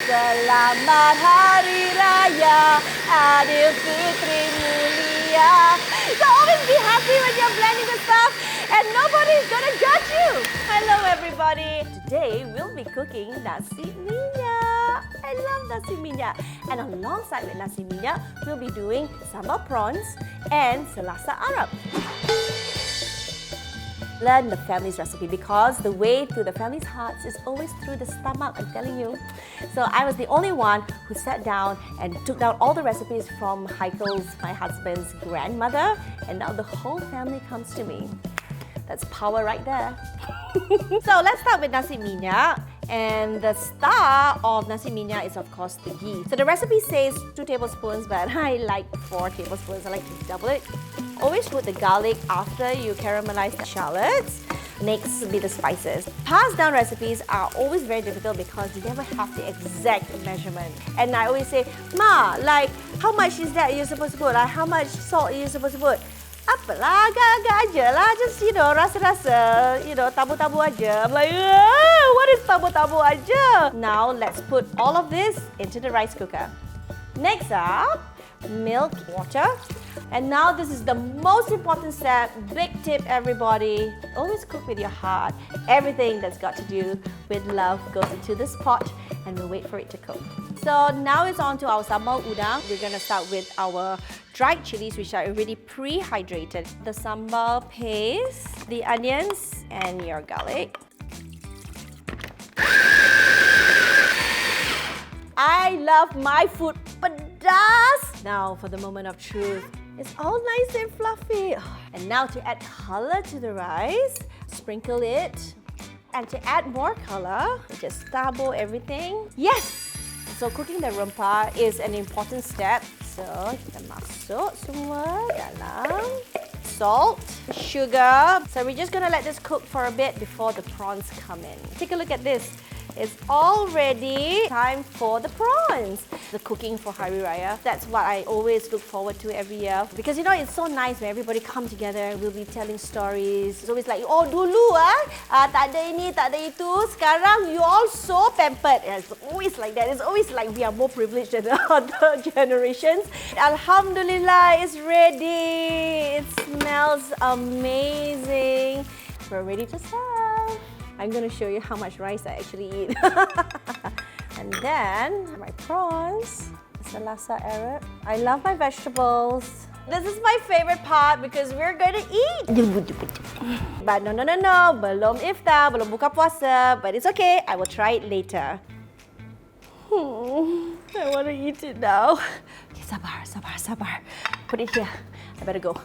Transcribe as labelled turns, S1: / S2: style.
S1: Selamat Hari Raya, Adil Fitri Mulia. So always be happy when you're blending the stuff and nobody's gonna judge you. Hello everybody. Today we'll be cooking Nasi Minyak. I love Nasi Minyak. And alongside with Nasi Minyak, we'll be doing Sambal Prawns and Selasa Arab. Learn the family's recipe because the way to the family's hearts is always through the stomach, I'm telling you. So I was the only one who sat down and took down all the recipes from Heikel's, my husband's grandmother, and now the whole family comes to me. That's power right there. So let's start with Nasi Minyak. And the star of Nasi Minyak is of course the ghee. So the recipe says 2 tablespoons, but I like 4 tablespoons. I like to double it. Always put the garlic after you caramelize the shallots. Next will be the spices. Passed down recipes are always very difficult because you never have the exact measurement. And I always say, Ma, like how much is that you're supposed to put? Like how much salt are you supposed to put? Apalah, agak-agak aja lah. Just, rasa-rasa, tabu-tabu aja. I'm like, what is tabu-tabu aja? Now, let's put all of this into the rice cooker. Next up, milk, water. And now this is the most important step. Big tip, everybody. Always cook with your heart. Everything that's got to do with love goes into this pot and we'll wait for it to cook. So now it's on to our Sambal Udang. We're going to start with our dried chilies, which are already pre-hydrated. The sambal paste, the onions, and your garlic. I love my food pedas. Now for the moment of truth. It's all nice and fluffy. And now to add color to the rice, sprinkle it. And to add more color, just tabo everything. Yes! So cooking the rempah is an important step. So kita masuk semua dalam. Salt, sugar. So we're just gonna let this cook for a bit before the prawns come in. Take a look at this. It's already time for the prawns. The cooking for Hari Raya. That's what I always look forward to every year. Because it's so nice when everybody come together. We'll be telling stories. It's always like, oh dulu tak ada ini, tak ada itu. Sekarang you all so pampered. It's always like that. It's always like we are more privileged than the other generations. Alhamdulillah, it's ready. It smells amazing. We're ready to serve. I'm going to show you how much rice I actually eat. And then, my prawns, Selasa Arab. I love my vegetables. This is my favorite part because we're going to eat. But no, belum iftar, belum buka puasa. But it's okay, I will try it later. I want to eat it now. Okay, sabar. Put it here. I better go.